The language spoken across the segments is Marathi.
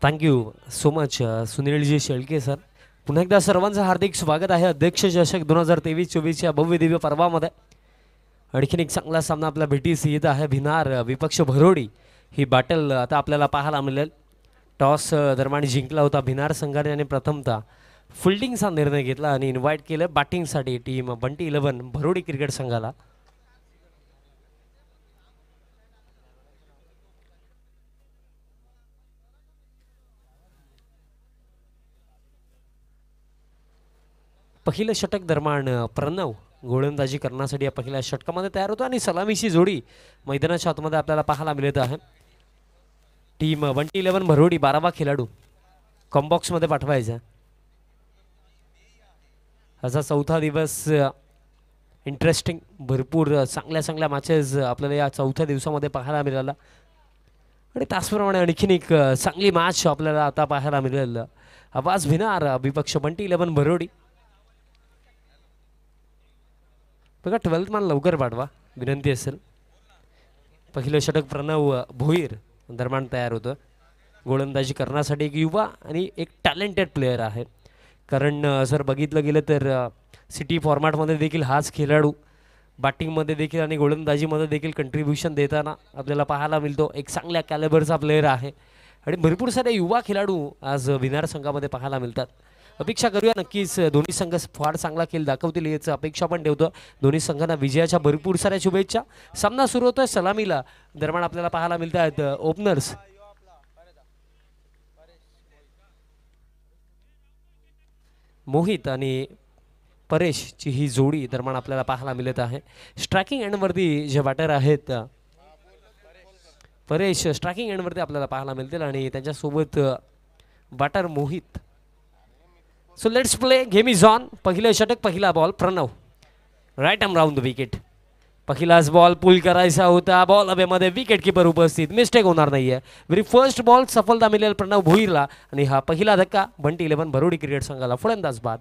Thank you so much Sunilji Shelke sir. पुन्हा एकदा सर्वांचं हार्दिक स्वागत आहे अध्यक्ष चषक 2023-24 या भव्य दिव्य पर्वामध्ये. आणखीन एक चांगला सामना आपल्या भेटीस येत आहे. भिनार विपक्ष भरोडी ही बॅटल आता आपल्याला पाहायला मिळेल. टॉस दरम्यान जिंकला होता भिनार संघाने आणि प्रथमतः फिल्डिंगचा निर्णय घेतला आणि इन्व्हाइट केलं बॅटिंगसाठी टीम बंटी 11 भरोडी क्रिकेट संघाला. पहिलं षटक दरम्यान प्रणव गोलंदाजी करण्यासाठी या पहिल्या षटकामध्ये तयार होतो आणि सलामीची जोडी मैदानाच्या आतमध्ये आपल्याला पाहायला मिळत आहे. टीम बंटी 11 भरोडी 12वा खेळाडू कॉम्बॉक्समध्ये पाठवायचा. असा चौथा दिवस इंटरेस्टिंग भरपूर चांगल्या मॅचेस आपल्याला या चौथ्या दिवसामध्ये पाहायला मिळाला आणि त्याचप्रमाणे आणखीन एक चांगली मॅच आपल्याला आता पाहायला मिळेल. आवाज भिनार विपक्ष बंटी 11 भरोडी. बघा 12th मान लवकर पाठवा विनंती असेल. पहिलं षटक प्रणव भोईर दरम्यान तयार होतं. गोलंदाजी करण्यासाठी एक युवा आणि एक टॅलेंटेड प्लेयर आहे. कारण जर बघितलं गेलं तर सिटी फॉर्मॅटमध्ये देखील हाच खेळाडू बॅटिंगमध्ये देखील आणि गोलंदाजीमध्ये देखील कंट्रीब्युशन देताना आपल्याला पाहायला मिळतो. एक चांगल्या कॅलिबरचा प्लेयर आहे आणि भरपूर सारे युवा खेळाडू आज विनार संघामध्ये पाहायला मिळतात. अपेक्षा करूया नक्कीच दोन्ही संघ फार चांगला खेळ दाखवतील याची अपेक्षा पण ठेवतो. दोन्ही संघांना विजयाच्या भरपूर साऱ्या शुभेच्छा. सामना सुरू होतोय सलामीला दरम्यान आपल्याला पाहायला मिळत आहेत ओपनर्स मोहित आणि परेशची ही जोडी दरम्यान आपल्याला पाहायला मिळत आहे. स्ट्रायकिंग एंडवरती जे बॅटर आहेत परेश स्ट्रायकिंग एंडवरती आपल्याला पाहायला मिळतील आणि त्यांच्यासोबत batter Mohit. So let's play game is on. पहिलं षटक पहिला ball Pranav right arm round the wicket. पहिलाच बॉल पुल करायचा होता. बॉल हवेमध्ये विकेट किपर उपस्थित. मिस्टेक होणार नाहीये. व्हेरी फर्स्ट बॉल सफलता मिळेल प्रणव भोईरला आणि हा पहिला धक्का बंटी 11 भरोडी क्रिकेट संघाला फलंदाज बाद.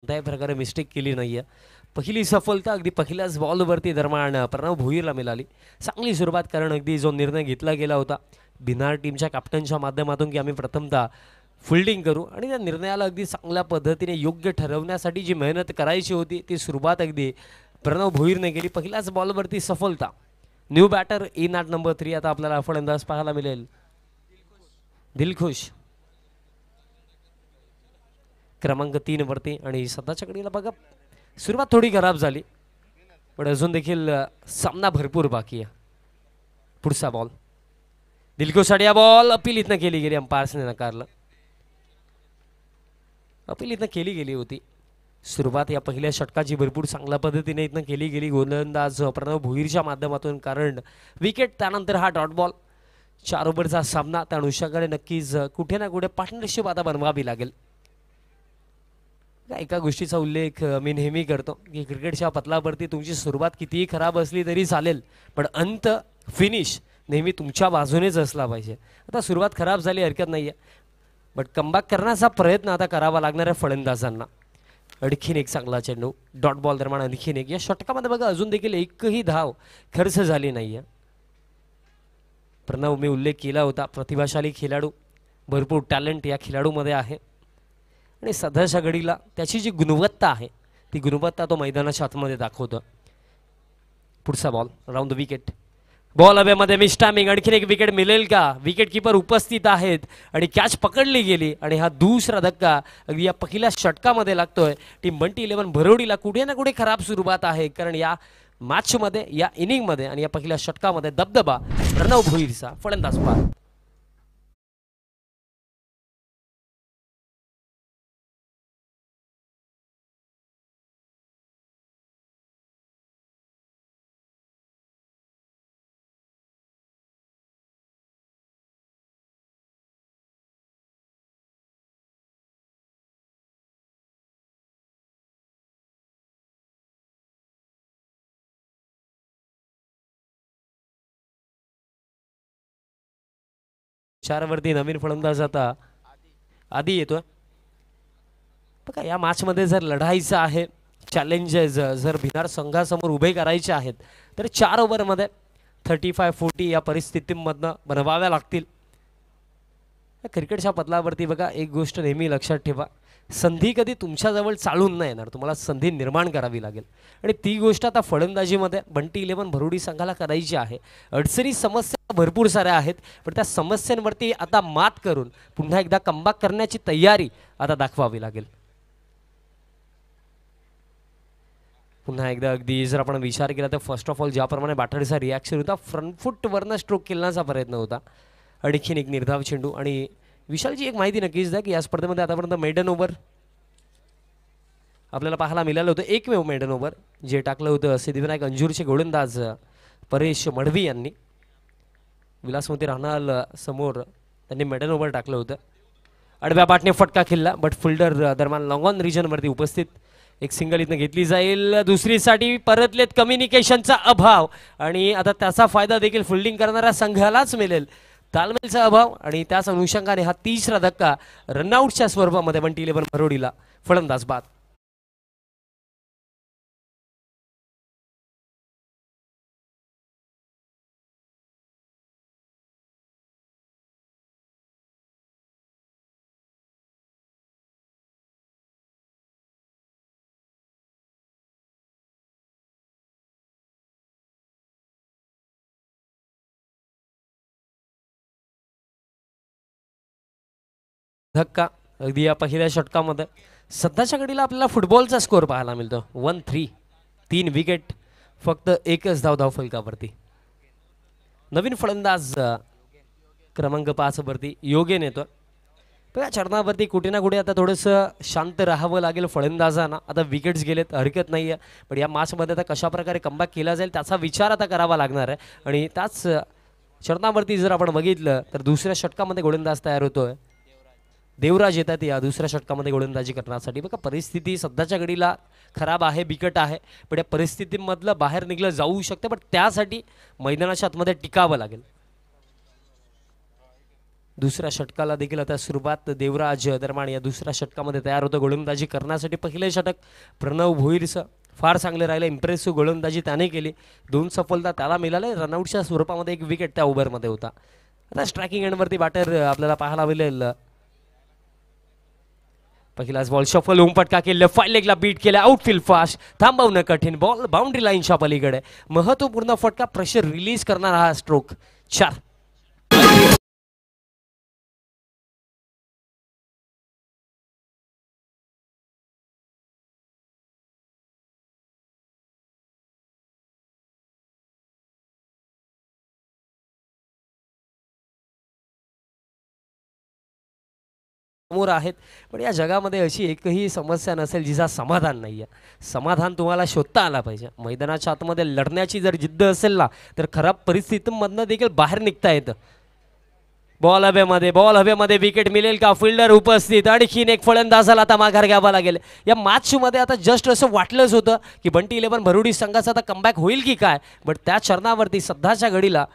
कोणत्याही प्रकारे मिस्टेक केली नाहीये. पहिली सफलता अगदी पहिल्याच बॉलवरती दरम्यान प्रणव भोईरला मिळाली. चांगली सुरुवात कारण अगदी जो निर्णय घेतला गेला होता भिनार टीमच्या कॅप्टनच्या माध्यमातून की आम्ही प्रथमतः फिल्डिंग करू आणि त्या निर्णयाला अगदी चांगल्या पद्धतीने योग्य ठरवण्यासाठी जी मेहनत करायची होती ती सुरुवात अगदी प्रणव भोईरने केली. पहिल्याच बॉलवरती सफलता. New batter in at number 3 आता आपल्याला फलंदाज पाहायला मिळेल दिलखुश क्रमांक 3 वरती आणि सध्याच्या घडीला बघा सुरुवात थोडी खराब झाली पण अजून देखील सामना भरपूर बाकी आहे. पुढचा बॉल दिलखुशसाठी हा बॉल अपील इथनं केली गेली. अंपायर्सने नकारलं. अपील इथनं केली गेली होती. सुरुवात या पहिल्या षटकाची भरपूर चांगल्या पद्धतीने इथनं केली गेली गोलंदाज प्रणव भोईरच्या माध्यमातून कारण विकेट त्यानंतर हा डॉट बॉल 4 ओव्हरचा सामना. त्या अनुषंगाने नक्कीच कुठे ना कुठे पार्टनरशिप आता बनवावी लागेल. एका गोष्टीचा उल्लेख मी नेहमी करतो की क्रिकेटच्या पतलावरती तुमची सुरुवात कितीही खराब असली तरी चालेल पण अंत फिनिश नेहमी तुमच्या बाजूनेच असला पाहिजे. आता सुरुवात खराब झाली हरकत नाही आहे बट कमबॅक करण्याचा प्रयत्न आता करावा लागणार आहे फलंदाजांना. आणखीन एक चांगला चेंडू डॉट बॉल दरम्यान आणखीन एक. या षटकामध्ये बघा अजून देखील एकही धाव खर्च झाली नाही आहे. प्रणव मी उल्लेख केला होता प्रतिभाशाली खेळाडू भरपूर टॅलेंट या खेळाडूमध्ये आहे आणि सध्याच्या घडीला त्याची जी गुणवत्ता आहे ती गुणवत्ता तो मैदानाच्या आतमध्ये दाखवतो. पुढचा ball round the wicket. Ball हवेमध्ये मिस्टामिंग. आणखीन एक विकेट मिळेल का. विकेट किपर उपस्थित आहेत आणि कॅच पकडली गेली आणि हा दुसरा धक्का अगदी या पहिल्या षटकामध्ये लागतोय. टीम बंटी 11 भरोडीला कुठे ना कुठे खराब सुरुवात आहे कारण या मॅचमध्ये या इनिंगमध्ये आणि या पहिल्या षटकामध्ये दबदबा प्रणव भोईरचा फलंदाज बाद. 4 वरती नवीन फलंदाज आता आधी येतोय. बघा या मॅचमध्ये जर लढायचं आहे, चॅलेंजेस जर भिनार संघासमोर उभे करायचे आहेत तर 4 ओव्हरमध्ये 35-40 या परिस्थितीमधनं बनवाव्या लागतील. क्रिकेटच्या पदलावरती बघा एक गोष्ट नेहमी लक्षात ठेवा, संधी कधी तुमच्याजवळ चालून नाही येणार, तुम्हाला संधी निर्माण करावी लागेल. आणि ती गोष्ट आता फलंदाजीमध्ये बंटी 11 भरुडी संघाला करायची आहे. अडचणी समस्या भरपूर साऱ्या आहेत, पण त्या समस्यांवरती आता मात करून पुन्हा एकदा कमबॅक करण्याची तयारी आता दाखवावी लागेल. पुन्हा एकदा अगदी जर आपण विचार केला तर फर्स्ट ऑफ ऑल ज्याप्रमाणे बॅटरचा रिॲक्शन होता, फ्रंट फूटवरनं स्ट्रोक खेळण्याचा प्रयत्न होता. आणखीन एक निर्धाव चेंडू. आणि विशालजी एक माहिती नक्कीच द्या की या स्पर्धेमध्ये आतापर्यंत मेडन ओव्हर आपल्याला पाहायला मिळालं होतं. एकमेव मेडन ओव्हर जे टाकलं होतं सिद्धिविनायक अंजूरचे गोलंदाज परेश मडवी यांनी. विलासमोती राहणार समोर त्यांनी मेडन ओव्हर टाकलं होतं. आडव्या बॅटने फटका खेळला, बट फिल्डर दरम्यान लॉंग ऑन रिजनवरती उपस्थित. एक सिंगल इथनं घेतली जाईल. दुसरीसाठी परतलेत, कम्युनिकेशनचा अभाव आणि आता त्याचा फायदा देखील फिल्डिंग करणाऱ्या संघालाच मिळेल. तालमेलचा अभाव आणि त्याच अनुषंगाने हा तिसरा धक्का रनआउटच्या स्वरूपामध्ये बंटी 11 भरोडीला. फलंदाज बाद. धक्का अगदी या पहिल्या षटकामध्ये. सध्याच्या घडीला आपल्याला फुटबॉलचा स्कोअर पाहायला मिळतो 1-3. 3 विकेट, फक्त एकच धाव फलकावरती. नवीन फलंदाज क्रमांक 5 वरती योगेन येतो. बघा चरणावरती कुठे ना कुठे आता थोडंसं शांत राहावं लागेल फलंदाजांना. आता विकेट्स गेलेत, हरकत नाही आहे, पण या मॅचमध्ये आता कशा प्रकारे कमबॅक केला जाईल त्याचा विचार आता करावा लागणार आहे. आणि त्याच चरणावरती जर आपण बघितलं तर दुसऱ्या षटकामध्ये गोलंदाज तयार होतोय. देवराज येतात या दुसऱ्या षटकामध्ये गोलंदाजी करण्यासाठी. बघा परिस्थिती सध्याच्या घडीला खराब आहे, बिकट आहे, पण या परिस्थितीमधलं बाहेर निघलं जाऊ शकते, पण त्यासाठी मैदानाच्या आतमध्ये टिकावं लागेल. दुसऱ्या षटकाला देखील आता सुरुवात देवराज दरम्यान या दुसऱ्या षटकामध्ये तयार होतं गोलंदाजी करण्यासाठी. पहिले षटक प्रणव भोईरचं फार चांगले राहिले, इम्प्रेसिव्ह गोलंदाजी त्याने केली. 2 सफलता त्याला मिळाले. रनआउटच्या स्वरूपामध्ये 1 विकेट त्या ओव्हरमध्ये होता. आता स्ट्रायकिंग एंडवरती बॅटर आपल्याला पाहायला मिळेल. पहिलाच बॉल शफल होऊन फटका केला, फाय लेगला बीट केला, आउटफील्ड फास्ट, थांबवणं कठीण. बॉल बाउंड्री लाईनच्या पलीकडे, महत्वपूर्ण फटका, प्रेशर रिलीज करणारा हा स्ट्रोक. 4. समोर आहेत, पण या जगामध्ये अशी एकही समस्या नसेल जिचा समाधान नाही आहे. समाधान तुम्हाला शोधता आला पाहिजे. मैदानाच्या आतमध्ये लढण्याची जर जिद्द असेल ना तर खराब परिस्थितीमधनं देखील बाहेर निघता येतं. बॉल हवेमध्ये विकेट मिळेल का? फिल्डर उपस्थित. आणखीन एक फलंदाजाला आता माघार घ्यावा लागेल. या मॅचमध्ये आता जस्ट असं वाटलंच होतं की बंटी 11 भरुडी संघाचा आता कमबॅक होईल की काय, बट त्या चरणावरती सध्याच्या घडीला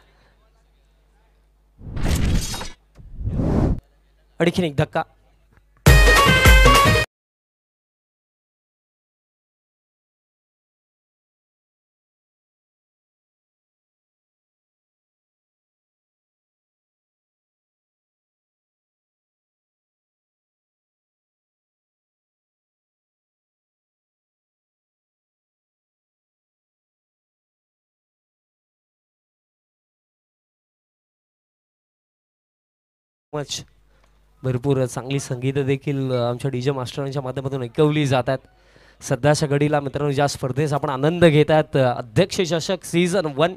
आणखीन एक धक्का. भरपूर चांगली संगीत देखील आमच्या डीजे मास्टरांच्या माध्यमातून ऐकवली जातात. सध्याच्या घडीला मित्रांनो ज्या स्पर्धेचा आपण आनंद घेतात, अध्यक्ष चषक सीझन 1,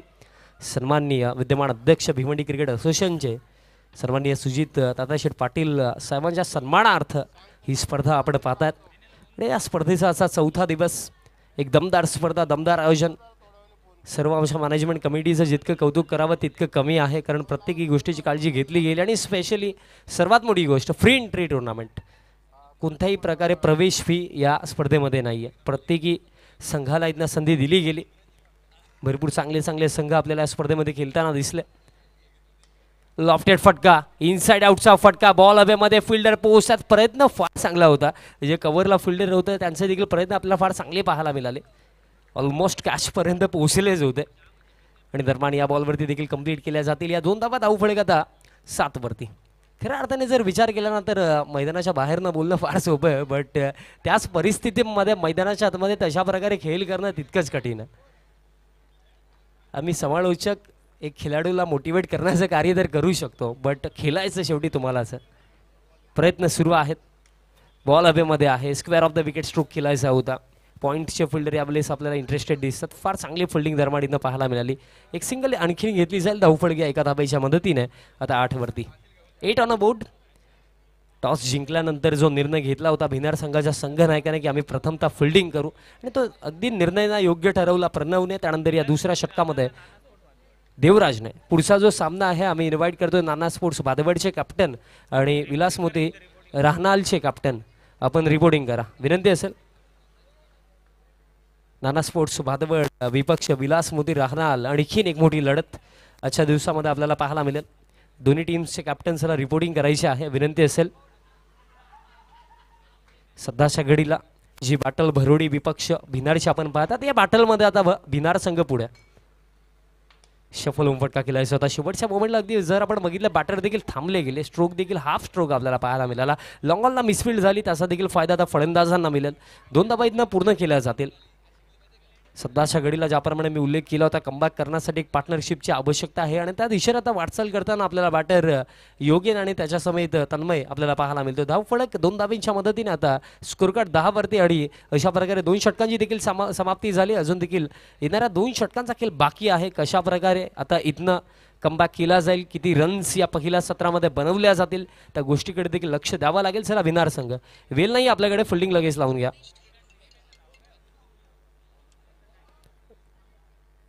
सन्माननीय विद्यमान अध्यक्ष भिवंडी क्रिकेट असोसिएशनचे सन्माननीय सुजित ताताशेठ पाटील साहेबांच्या सन्मानार्थ ही स्पर्धा आपण पाहतात. आणि या स्पर्धेचा असा 4था दिवस, एक दमदार स्पर्धा, दमदार आयोजन. सर्व आमच्या मॅनेजमेंट कमिटीचं जितकं कौतुक करावं तितकं कमी आहे, कारण प्रत्येकी गोष्टीची काळजी घेतली गेली. आणि स्पेशली सर्वात मोठी गोष्ट, फ्री एंट्री टुर्नामेंट. कोणत्याही प्रकारे प्रवेश फी या स्पर्धेमध्ये नाही आहे. प्रत्येकी संघाला इथनं संधी दिली गेली. भरपूर चांगले चांगले संघ आपल्याला या स्पर्धेमध्ये खेळताना दिसले. लॉफ्टेड फटका, इनसाइड आउटचा फटका, बॉल हवेमध्ये, फिल्डर पोहोचण्याचा प्रयत्न फार चांगला होता. जे कव्हरला फिल्डर होतं त्यांचे देखील प्रयत्न आपल्याला फार चांगले पाहायला मिळाले. ऑलमोस्ट कॅचपर्यंत पोहोचलेच होते आणि दरम्यान या बॉलवरती देखील कंप्लीट केल्या जातील. या 2 धावा धावफलक आता 7 वरती. खऱ्या अर्थाने जर विचार केला ना तर मैदानाच्या बाहेर न बोलणं फार सोपं आहे, बट त्याच परिस्थितीमध्ये मैदानाच्या आतमध्ये तशा प्रकारे खेळ करणं तितकंच कठीण आहे. आम्ही समालोचक एक खेळाडूला मोटिवेट करण्याचं कार्य तर करू शकतो, बट खेळायचं शेवटी तुम्हालाच. प्रयत्न सुरू आहेत. बॉल हवेमध्ये आहे, square of the wicket stroke खेळायचा होता. पॉईंटचे फिल्डर यावेळेस आपल्याला इंटरेस्टेड दिसतात. फार चांगली फिल्डिंग दरम्यान पाहायला मिळाली. एक सिंगल आणखी घेतली जाईल धावफलक एका धाब्याच्या मदतीने. आता 8 वरती. 8 ऑन अ बोर्ड. टॉस जिंकल्यानंतर जो निर्णय घेतला होता भिनार संघाच्या संघ नायकाने की आम्ही प्रथमतः फिल्डिंग करू आणि तो अगदी निर्णय योग्य ठरवला प्रणवने. त्यानंतर या दुसऱ्या षटकामध्ये देवराजने पुढचा जो सामना आहे आम्ही इन्व्हाइट करतोय नाना स्पोर्ट्स बादवडचे कॅप्टन आणि विलास मोती राहनालचे कॅप्टन. आपण रिपोर्टिंग करा विनंती असेल. नाना स्पोर्ट्स बादवड विपक्ष विलास मोती राहनाल. आणखीन एक मोठी लढत आजच्या दिवसामध्ये आपल्याला पाहायला मिळेल. दोन्ही टीम्सचे कॅप्टन्सला रिपोर्टिंग करायची आहे विनंती असेल. सध्याच्या घडीला जी बाटल भरोडी विपक्ष भिनारची आपण पाहतात या बाटलमध्ये आता भिनार संघ पुढे. शफल फटका केलायचा होता शेवटच्या मोमेंटला. अगदी जर आपण बघितलं बॅटर देखील थांबले गेले. स्ट्रोक देखील हाफ स्ट्रोक आपल्याला पाहायला मिळाला. लॉंग ऑनला मिसफिल्ड झाली त्याचा देखील फायदा आता फलंदाजांना मिळेल. 2 धावा इथनं पूर्ण केल्या जातील. सध्याच्या घडीला ज्याप्रमाणे मी उल्लेख केला होता कमबॅक करण्यासाठी एक पार्टनरशिपची आवश्यकता आहे आणि त्या दिशेने आता वाटचाल करताना आपल्याला बॅटर योगेन आणि त्याच्या समेत तन्मय आपल्याला पाहायला मिळतो. धावफलक 2 धाब्यांच्या मदतीने आता स्कोर कार्ड 10 वरती आणि अशा प्रकारे 2 षटकांची देखील समाप्ती झाली. अजून देखील येणाऱ्या 2 षटकांचा खेळ बाकी आहे. कशा प्रकारे आता इथनं कमबॅक केला जाईल, किती रन्स या पहिल्या सत्रामध्ये बनवल्या जातील त्या गोष्टीकडे देखील लक्ष द्यावं लागेल. चला विनार संघ वेल नाही आपल्याकडे फिल्डिंग लगेच लावून घ्या.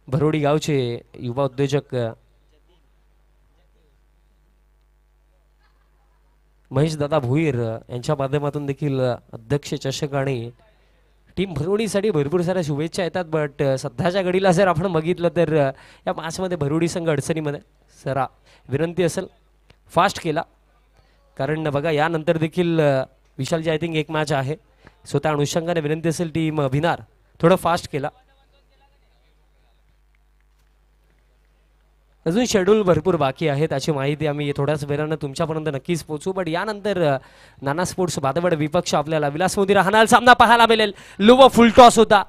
भरोडी गावचे युवा उद्योजक महेश दादा भोईर यांच्या माध्यमातून देखील अध्यक्ष चषक आणि टीम भरोडीसाठी भरपूर साऱ्या शुभेच्छा येतात. बट सध्याच्या घडीला जर आपण बघितलं तर या मॅचमध्ये भरोडी संघ अडचणीमध्ये. सरा विनंती असेल फास्ट केला कारण बघा यानंतर देखील विशालजी आय थिंक एक मॅच आहे. सो त्या अनुषंगाने विनंती असेल टीम भिनार थोडं फास्ट केला. अजून शेड्यूल भरपूर बाकी आहे त्याची माहिती आम्ही थोड्याच वेळानं तुमच्यापर्यंत नक्कीच पोहोचू. बट यानंतर नाना स्पोर्ट्स बादवड विपक्ष आपल्याला विलास मोदी राहणार सामना पाहायला मिळेल. लो फुल टॉस होता.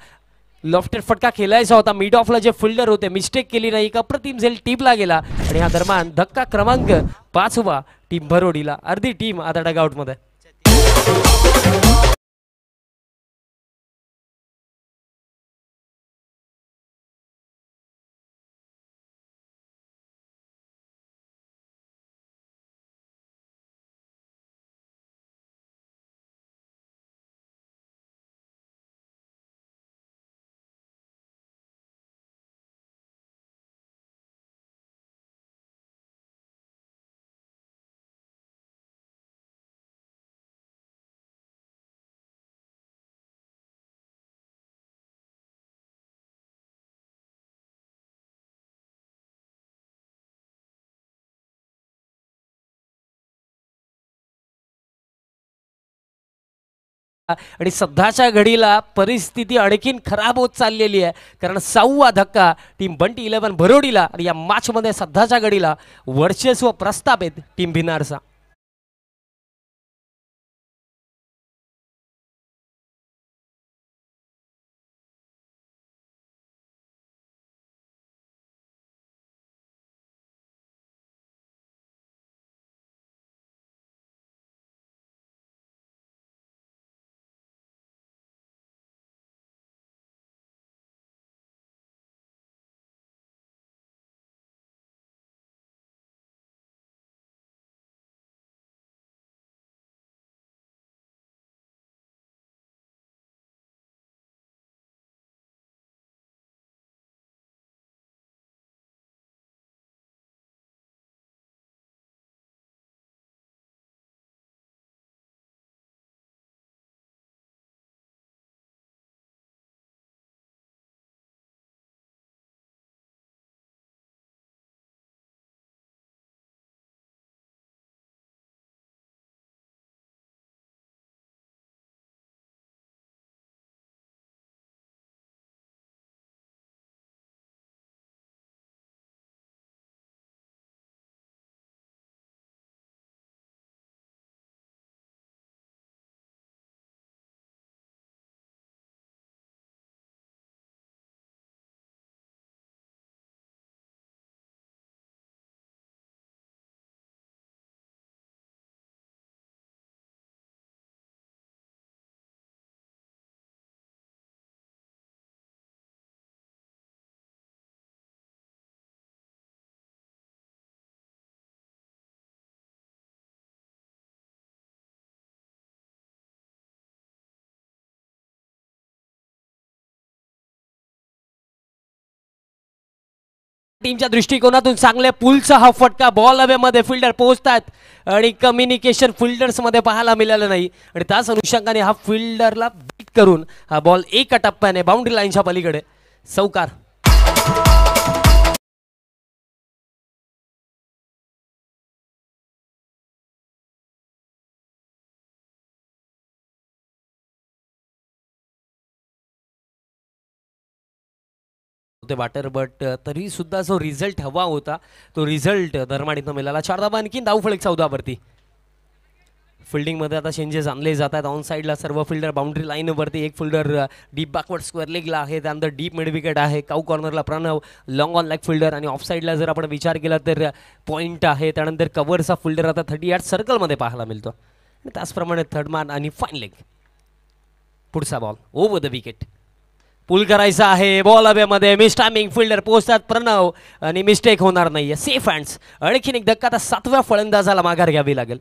लॉफ्टेड फटका खेळायचा होता. मिड ऑफला जे फिल्डर होते मिस्टेक केली नाही. अप्रतिम झेल टीमला गेला आणि या दरम्यान धक्का क्रमांक 5 टीम भरोडीला. अर्धी टीम आता डगआउटमध्ये. आणि सध्याच्या घडीला परिस्थिती आणखीन खराब होत चाललेली आहे कारण 6वा धक्का टीम बंटी 11 भरोडीला आणि या मॅचमध्ये सध्याच्या घडीला वर्चस्व प्रस्थापित टीम भिनारचा. टीमच्या दृष्टिकोनातून चांगल्या पुलचा हा फटका बॉल हवेमध्ये फिल्डर पोहोचतात आणि कम्युनिकेशन फिल्डर्स मध्ये पाहायला मिळालं नाही आणि त्याच अनुषंगाने हा फिल्डरला बीट करून हा बॉल एका टप्प्याने बाउंड्री लाईनच्या पलीकडे चौकार. वाटर बट तरी सुद्धा जो रिझल्ट हवा होता तो रिझल्ट दरम्यान मिळाला. 4 धावा आणखी धावफलक 14 वरती. फिल्डिंग मध्ये आता चेंजेस आणले जातात. ऑन साइडला सर्व फिल्डर बाउंड्री लाईन वरती. एक फिल्डर डीप बॅकवर्ड स्क्वेअर लेगला आहे, त्यानंतर डीप मिड विकेट आहे. काऊ कॉर्नरला Pranav, long on leg fielder आणि ऑफ साइडला जर आपण विचार केला तर पॉइंट आहे. त्यानंतर कव्हरचा फिल्डर आता 38 सर्कलमध्ये पाहायला मिळतो आणि त्याचप्रमाणे थर्ड मॅन आणि फाईन लेग. पुढचा बॉल ओव्हर द विकेट. पुल करायचा आहे बॉल हवेमध्ये. मिस टायमिंग फिल्डर पोहोचतात प्रणव आणि मिस्टेक होणार नाहीये. Safe hands. आणखीन एक धक्का आता 7व्या फलंदाजाला माघार घ्यावी लागेल.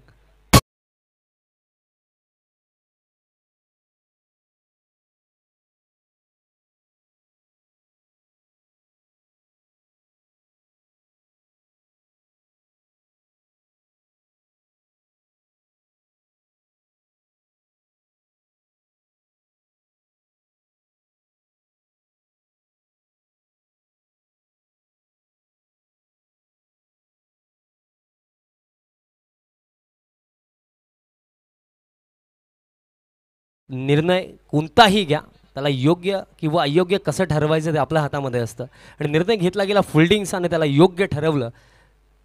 निर्णय कोणताही घ्या, त्याला योग्य किंवा अयोग्य कसं ठरवायचं ते आपल्या हातामध्ये असतं आणि निर्णय घेतला गेला फिल्डिंगचा आणि त्याला योग्य ठरवलं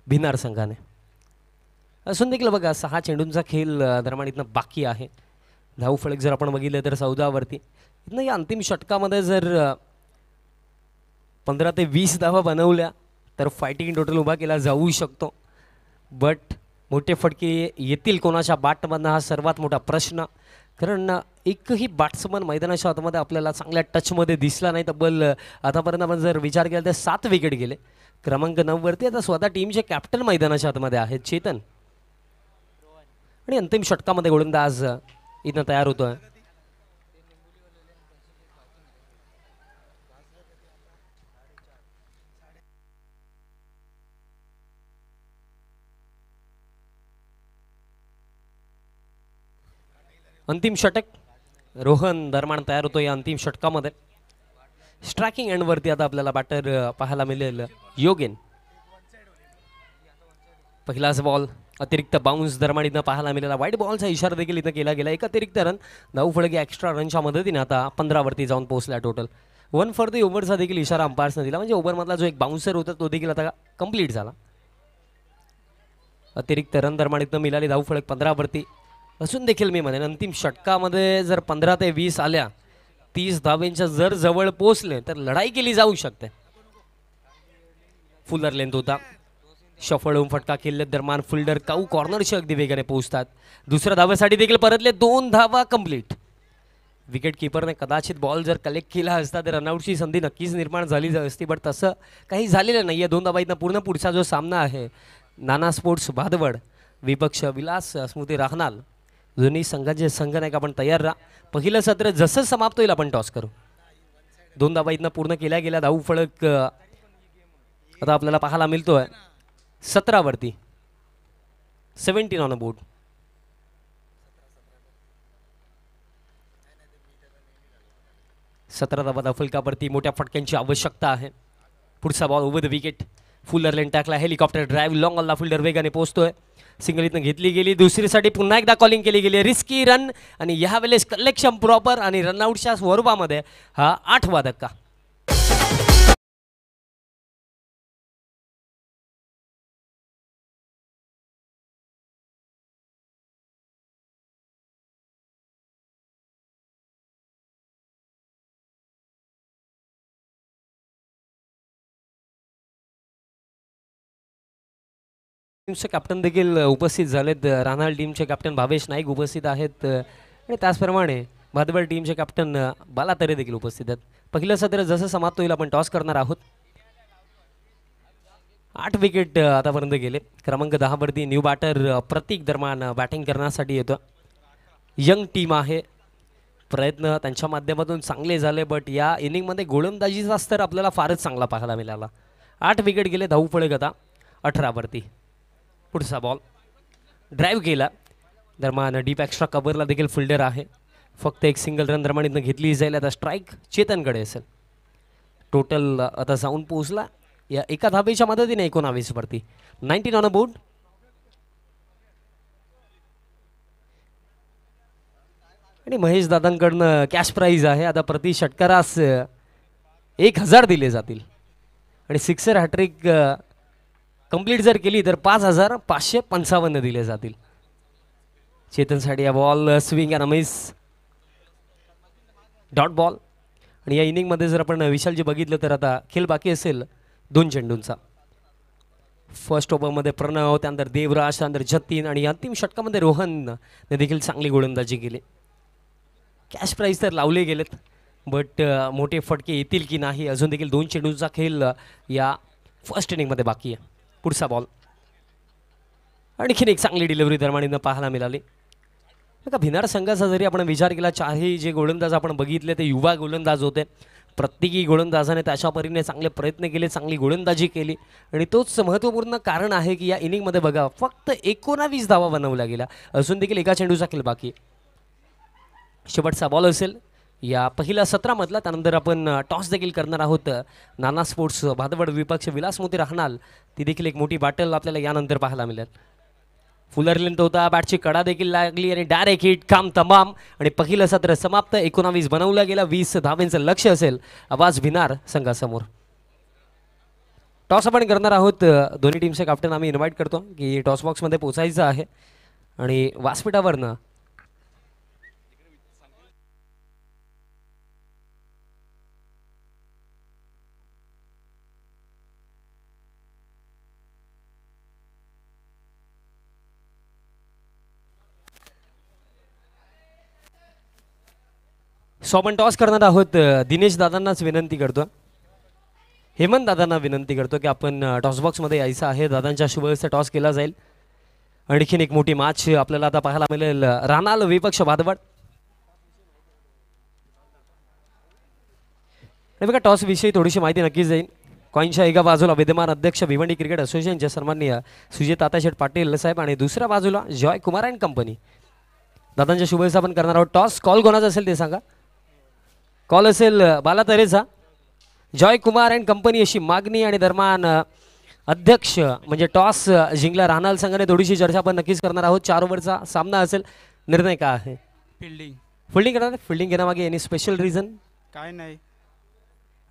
भिन्नार संघाने. असून देखील बघा 6 चेंडूंचा खेळ दरम्यान इथनं बाकी आहे. धावफलक जर आपण बघितलं तर 14 वरती. इथनं या अंतिम षटकामध्ये जर 15 ते 20 धावा बनवल्या तर फायटिंग टोटल उभा केला जाऊ शकतो. बट मोठे फटके येतील कोणाच्या बॅटमधनं हा सर्वात मोठा प्रश्न. कारण एकही बॅट्समन मैदानाच्या आतमध्ये आपल्याला चांगल्या टचमध्ये दिसला नाही. तब्बल आतापर्यंत आपण जर विचार केला तर 7 विकेट गेले. क्रमांक 9 वरती आता स्वतः टीमचे कॅप्टन मैदानाच्या आतमध्ये आहेत चेतन आणि अंतिम षटकामध्ये गोलंदाज इथं तयार होतोय. अंतिम षटक रोहन दरम्यान तयार होतो या अंतिम षटकामध्ये. स्ट्रायकिंग एंडवरती आता आपल्याला बॅटर पाहायला मिळेल योगेन. पहिलाच बॉल अतिरिक्त बाउन्स दरम्यान इथं पाहायला मिळाला. वाईट बॉलचा इशारा देखील इथं केला गेला. एक अतिरिक्त रन धावफलक एक्स्ट्रा रनच्या मदतीने आता 15 वरती जाऊन पोहोचला. टोटल 1 फॉर द ओव्हरचा देखील इशारा अंपायर्सने दिला. म्हणजे ओव्हरमधला जो एक बाउन्सर होता तो देखील आता कंप्लीट झाला. अतिरिक्त रन दरम्यान इथं मिळाली धावफलक 15 वरती. असून देखील मी म्हणेन अंतिम षटकामध्ये जर 15 ते 20 आल्या, 30 धावेंच्या जर जवळ पोहोचले तर लढाई केली जाऊ शकते. फुलर लेंथ होता. शफळ होऊन फटका खेळले दरम्यान फिल्डर काऊ कॉर्नरशी अगदी वेगाने पोहोचतात. दुसऱ्या धावेसाठी देखील परतले. 2 धावा कंप्लीट. विकेट किपरने कदाचित बॉल जर कलेक्ट केला असता तर रनआउटची संधी नक्कीच निर्माण झाली असती. बट तसं काही झालेलं नाही आहे. 2 धावा इथं पूर्ण पुढचा जो सामना आहे नाना स्पोर्ट्स भादवड विपक्ष विलास स्मृती राहनाल दोन्ही संघाचे संघ नाही का आपण तयार राहा. पहिलं सत्र जसं समाप्त होईल आपण टॉस करू. 2 धावा इथनं पूर्ण केल्या गेल्या. धावफलक आता आपल्याला पाहायला मिळतोय 17 वरती. 17 ऑन अ बोर्ड. धावा धावफलकावरती मोठ्या फटक्यांची आवश्यकता आहे. पुढचा ball over the wicket. Fuller length टाकला. हेलिकॉप्टर ड्राईव्ह लॉंग ऑनला फिल्डर वेगाने पोहोचतोय. सिंगल इथनं घेतली गेली. दुसरीसाठी पुन्हा एकदा कॉलिंग केली गेली. रिस्की रन आणि ह्या वेळेस कलेक्शन प्रॉपर आणि रनआउटच्या स्वरूपामध्ये हा 8वा धक्का. टीमचे कॅप्टन देखील उपस्थित झालेत. राहणार टीमचे कॅप्टन भावेश नाईक उपस्थित आहेत आणि त्याचप्रमाणे भादवड टीमचे कॅप्टन बाला तरे देखील उपस्थित आहेत. पहिलं सत्र जसं समाप्त होईल आपण टॉस करणार आहोत. 8 विकेट आतापर्यंत गेले. क्रमांक 10 वरती न्यू बॅटर प्रतीक दरम्यान बॅटिंग करण्यासाठी येतो. यंग टीम आहे. प्रयत्न त्यांच्या माध्यमातून चांगले झाले. बट या इनिंगमध्ये गोलंदाजीचा स्तर आपल्याला फारच चांगला पाहायला मिळाला. 8 विकेट गेले, धावफलक आता 18 वरती. पुढचा बॉल ड्राईव्ह केला दरम्यान डीप एक्स्ट्रा कव्हरला देखील फिल्डर आहे. फक्त एक सिंगल रन दरम्यान इथं घेतली जाईल. आता स्ट्राईक चेतनकडे असेल. टोटल आता जाऊन पोहोचला या एका धावेच्या मदतीने 19 वरती. 19 ऑन अ बोर्ड. आणि महेश दादांकडनं कॅश प्राईज आहे. आता प्रति षटकारास 1000 दिले जातील आणि सिक्सर हॅट्रिक कंप्लीट जर केली तर 5555 दिले जातील. चेतनसाठी या ball swing and miss dot ball. आणि या इनिंगमध्ये जर आपण विशालजी बघितलं तर आता खेळ बाकी असेल 2 चेंडूंचा. फर्स्ट ओव्हरमध्ये प्रणव, त्यानंतर देवराज, त्यानंतर जतीन आणि अंतिम षटकामध्ये रोहनने देखील चांगली गोलंदाजी केली. कॅश प्राईज तर लावले गेलेत बट मोठे फटके येतील की नाही अजून देखील 2 चेंडूंचा खेळ या फर्स्ट इनिंगमध्ये बाकी आहे. पुढचा बॉल आणखीन एक चांगली डिलिव्हरी दरम्यान पाहायला मिळाली. का भिनार संघाचा जरी आपण विचार केला, चारही जे गोलंदाज आपण बघितले ते युवा गोलंदाज होते. प्रत्येकी गोलंदाजाने त्याच्या परीने चांगले प्रयत्न केले, चांगली गोलंदाजी केली आणि तोच महत्त्वपूर्ण कारण आहे की या इनिंगमध्ये बघा फक्त 19 धावा बनवल्या गेल्या, अजून देखील एका चेंडूचा खेळ बाकी. शेवटचा बॉल असेल या पहिल्या 17 मधला. त्यानंतर आपण टॉस देखील करणार आहोत. नाना स्पोर्ट्स भादवड विपक्ष विलासमोती राहणार, ती देखील एक मोठी बॅटल आपल्याला यानंतर पाहायला मिळेल. फुलर लेंथ होता, बॅटची कडा देखील लागली आणि डायरेक्ट हिट, काम तमाम आणि पहिलं सत्र समाप्त. 19 बनवला गेला. 20 धावेंचं लक्ष असेल आवाज भिनार संघासमोर. टॉस आपण करणार आहोत. दोन्ही टीमचे कॅप्टन आम्ही इन्व्हाइट करतो की टॉस बॉक्समध्ये पोचायचं आहे आणि व्यासपीठावरनं सो आपण टॉस करणार आहोत. दिनेश दादांनाच विनंती करतो, हेमंत दादांना विनंती करतो की आपण टॉस बॉक्समध्ये यायचं आहे. दादांच्या शुभेच्छा टॉस केला जाईल. आणखीन एक मोठी मॅच आपल्याला आता पाहायला मिळेल. रानाल विपक्ष भादवड. बघा टॉस विषयी थोडीशी माहिती नक्कीच जाईल. कॉईनच्या एका बाजूला विद्यमान अध्यक्ष भिवंडी क्रिकेट असोसिएशनचे सन्माननीय सुजित ताताशेठ पाटील साहेब आणि दुसऱ्या बाजूला जॉय कुमार अँड कंपनी. दादांच्या शुभेच्छा आपण करणार आहोत. टॉस कॉल कोणाचा असेल ते सांगा. कॉल असेल बाला तरेचा. जॉय कुमार अँड कंपनी अशी मागणी आणि दरम्यान अध्यक्ष म्हणजे टॉस जिंकला राहणार संघाने. थोडीशी चर्चा आपण नक्कीच करणार आहोत. 4 ओव्हरचा सामना असेल. निर्णय काय आहे? फिल्डिंग करणार. फिल्डिंग घेण्यामागे एनी स्पेशल रिझन काय नाही.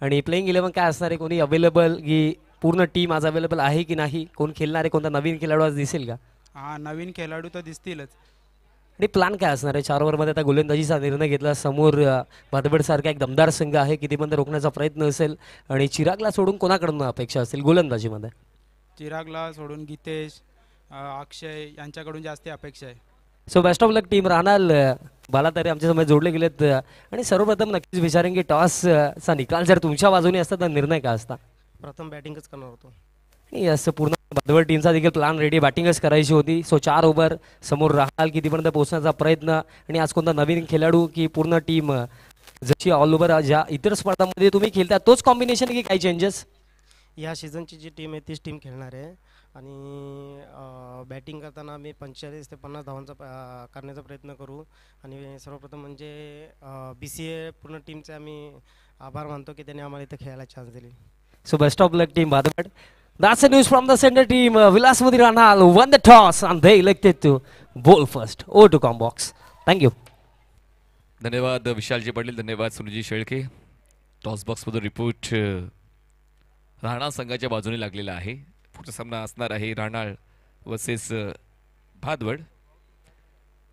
आणि प्लेइंग 11 काय असणार आहे? कोणी अवेलेबल की पूर्ण टीम आज अवेलेबल आहे की नाही? कोण खेळणार आहे? कोणता नवीन खेळाडू आज दिसेल का? हा, नवीन खेळाडू तर दिसतीलच. आणि प्लॅन काय असणार आहे? 4 ओव्हरमध्ये आता गोलंदाजीचा निर्णय घेतला. समोर भादवडसारखा एक दमदार संघ आहे, किती पण रोखण्याचा प्रयत्न असेल आणि चिरागला सोडून कोणाकडून अपेक्षा असेल गोलंदाजीमध्ये? चिरागला सोडून गीतेश, अक्षय यांच्याकडून जास्त अपेक्षा आहे. So best of luck team राहणार. बाला तरी आमच्या समोर जोडले गेलेत आणि सर्वप्रथम नक्कीच विचारेन की टॉसचा निकाल जर तुमच्या बाजूने असता तर निर्णय काय असता? प्रथम बॅटिंगच करणार होतो. नाही, असं पूर्ण भादवड टीमचा देखील प्लॅन रेडी, बॅटिंगच करायची होती. सो 4 ओव्हर समोर राहाल, कितीपर्यंत पोहोचण्याचा प्रयत्न आणि आज कोणता नवीन खेळाडू की पूर्ण टीम जशी ऑल ओव्हर ज्या इतर स्पर्धांमध्ये तुम्ही खेळता तोच कॉम्बिनेशन की काही चेंजेस? या सीझनची जी टीम आहे तीच टीम खेळणार आहे आणि बॅटिंग करताना आम्ही 45 ते 50 धावांचा करण्याचा प्रयत्न करू. आणि सर्वप्रथम म्हणजे BCA पूर्ण टीमचे आम्ही आभार मानतो की त्यांनी आम्हाला इथं खेळायला चान्स दिली. So best of luck team Bhadwad. That's the news from the center team. Vilasmati Ranal won the toss and they elected to bowl first. Over to Combox. Thank you. धन्यवाद विशालजी पाटील, धन्यवाद सुनीलजी शेळके. टॉस बॉक्समधून रिपोर्ट राहणार संघाच्या बाजूने लागलेला आहे. पुढचा सामना असणार आहे राहणार वर्सेस भादवड.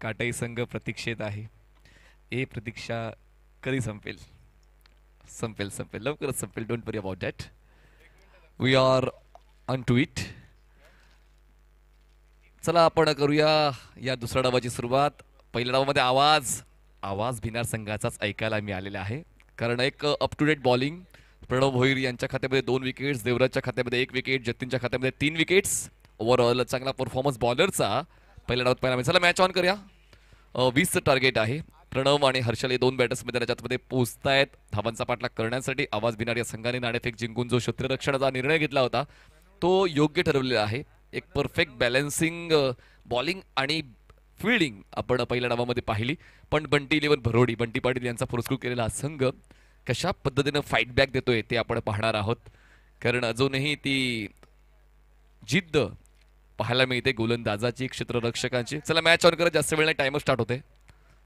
काटाई संघ प्रतीक्षेत आहे. ए प्रतीक्षा कधी संपेल? संपेल संपेल लवकरच संपेल. Don't worry about that. We are on to it. चला आपण करूया या दुसऱ्या डावाची सुरुवात. पहिल्या डावामध्ये आवाज भिनार संघाचाच ऐकायला मिळालेला आहे, कारण एक up to date bowling. Pranav Bhoir यांच्या खात्यामध्ये 2 विकेट्स, देवराजच्या खात्यामध्ये 1 विकेट, जतीनच्या खात्यामध्ये 3 विकेट्स. ओव्हरऑल चांगला परफॉर्मन्स बॉलरचा पहिल्या डावात पाहायला मिळेल. चला मॅच ऑन करूया. 20चं टार्गेट आहे. प्रणव आणि हर्षल हे दोन बॅटर्स मैदानाच्या पोहोचतायत धावांचा पाठलाग करण्यासाठी. आवाज भिनार या संघाने नाणेफेक जिंकून जो क्षेत्ररक्षणाचा निर्णय घेतला होता तो योग्य ठरवलेला आहे. एक परफेक्ट बॅलन्सिंग बॉलिंग आणि फिल्डिंग आपण पहिल्या डावामध्ये पाहिली. पण बंटी इलेव्हन भरोडी, बंटी पाटील यांचा पुरस्कृत केलेला हा संघ कशा पद्धतीनं फाईट बॅक देतोय ते आपण पाहणार आहोत. कारण अजूनही ती जिद्द पाहायला मिळते गोलंदाजाची, क्षेत्ररक्षकांची. चला मॅच ऑन करत, जास्त वेळ नाही, टायमर स्टार्ट होते.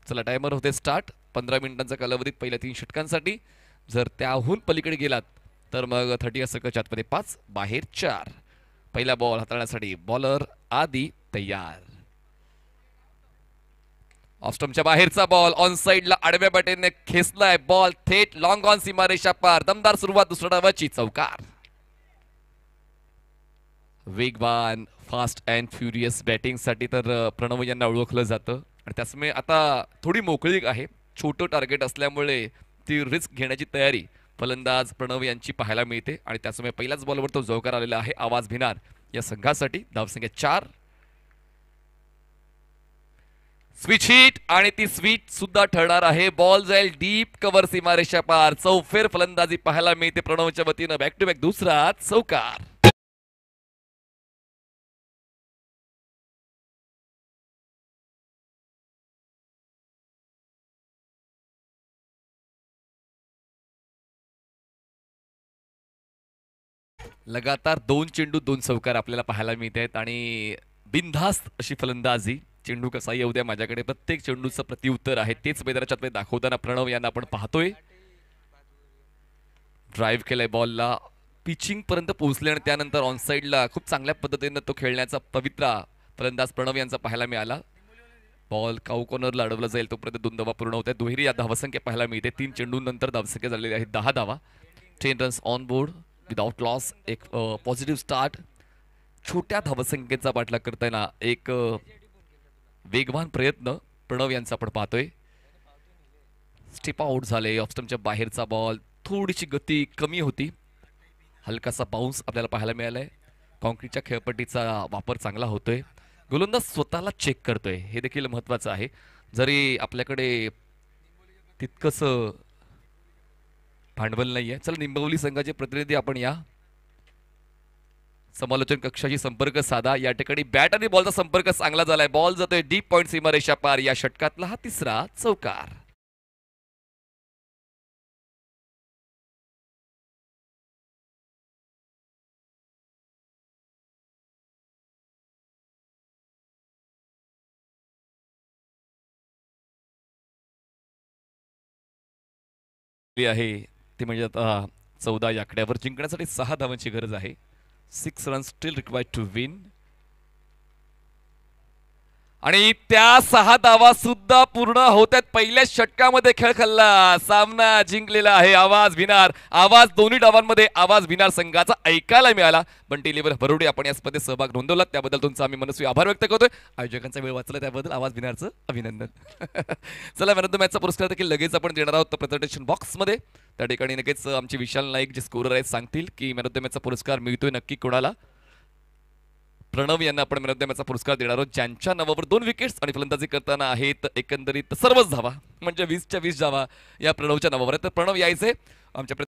चला टायमर होते स्टार्ट. 15 मिनिटांचा कालावधीत पहिल्या 3 षटकांसाठी. जर त्याहून पलीकडे गेलात तर मग 30 सेकंडच्या आतमध्ये 5 बाहेर 4. पहिला बॉल हाताळण्यासाठी बॉलर आदी तयार. ऑफस्टम्पच्या बाहेरचा बॉल ऑन साइडला आडव्या बॅटेने खेचलाय. बॉल थेट लॉंग ऑन सीमारेषा पार. दमदार सुरुवात दुसऱ्या डावाची, चौकार. वेगवान, फास्ट अँड फ्युरियस बॅटिंगसाठी तर प्रणव यांना ओळखलं जातं आणि त्यामुळे आता थोडी मोकळीक आहे. छोटं टार्गेट असल्यामुळे ती रिस्क घेण्याची तयारी फलंदाज प्रणव यांची पाहायला मिळते आणि त्यामुळे पहिल्याच बॉलवर तो चौकार आलेला आहे आवाज भिनार या संघासाठी. धावसंख्या 4. स्विच हिट आणि ती स्विच सुद्धा ठरणार आहे. बॉल जाईल डीप कव्हर सीमारेषा पार. चौफेर फलंदाजी पाहायला मिळते प्रणवच्या वतीनं. बॅक टू बॅक दुसरा चौकार. लगातार 2 चेंडू 2 चौकार आपल्याला पाहायला मिळत आहेत आणि बिनधास्त अशी फलंदाजी. चेंडू कसाही येऊ द्या, माझ्याकडे प्रत्येक चेंडूचं प्रत्युत्तर आहे. तेच मैदानाच्या दाखवताना प्रणव यांना आपण पाहतोय. ड्राईव्ह केलाय बॉलला, पिचिंग पर्यंत पोहोचले आणि त्यानंतर ऑन साइडला खूप चांगल्या पद्धतीने तो खेळण्याचा पवित्रा फलंदाज प्रणव यांचा पाहायला मिळाला. बॉल काऊ कॉर्नरला अडवला जाईल तोपर्यंत 2 धावा पूर्ण होत्या. दुहेरी या धावसंख्या पाहायला मिळते. 3 चेंडूंनंतर धावसंख्या झालेली आहे 10 धावा. 10 runs on board without loss. एक पॉझिटिव्ह स्टार्ट. छोट्या धावसंख्येचा पाठलाग करताना एक वेगवान प्रयत्न प्रणव यांचा आपण पाहतोय. स्टेप आउट झाले. ऑफस्टम्पच्या बाहेरचा बॉल, थोडीशी गती कमी होती. हलकासा बाउन्स आपल्याला पाहायला मिळालाय. कॉन्क्रीटच्या खेळपट्टीचा वापर चांगला होतोय. गोलंदाज स्वतःला चेक करतोय, हे देखील महत्वाचं आहे. जरी आपल्याकडे तितकंच भांडवल नाहीये. चला निंबवली संघाचे प्रतिनिधी आपण या समालोचन कक्षाशी संपर्क साधा. या ठिकाणी बॅट आणि बॉलचा संपर्क चांगला झालाय. बॉल जातोय डीप पॉइंट सीमारेषा पार. या षटकातला हा 3रा चौकार. आहे ते म्हणजे आता 14 या आकड्यावर. जिंकण्यासाठी 6 धावांची गरज आहे. 6 runs still required to win. आणि त्या 6 धावा सुद्धा पूर्ण होत आहेत. पहिल्या षटकामध्ये खेळ खाल्ला, सामना जिंकलेला आहे आवाज भिनार. आवाज दोन्ही डावांमध्ये आवाज भिनार संघाचा ऐकायला मिळाला. बंटी इलेव्हन भरोडे आपण या स्पर्धेत सहभाग नोंदवला, त्याबद्दल तुमचा आम्ही मनस्वी आभार व्यक्त करतोय. आयोजकांचा वेळ वाचला त्याबद्दल आवाज भिनारचं अभिनंदन. चला मॅन ऑफ द मॅचचा पुरस्कार देखील लगेच आपण देणार आहोत प्रेझेंटेशन बॉक्समध्ये. त्या ठिकाणी नक्कीच आमचे विशाल नाईक जे स्कोरर आहेत सांगतील की मॅन ऑफ द मॅचचा पुरस्कार मिळतोय नक्की कोणाला. प्रणव यांना आपण मॅन ऑफ द मॅचचा पुरस्कार देणार आहोत, ज्यांच्या नावावर 2 विकेट्स आणि फलंदाजी करताना आहेत एकंदरीत सर्वच धावा, म्हणजे 20च्या 20 धावा या प्रणवच्या नावावर आहेत. तर प्रणव यायचे आमच्या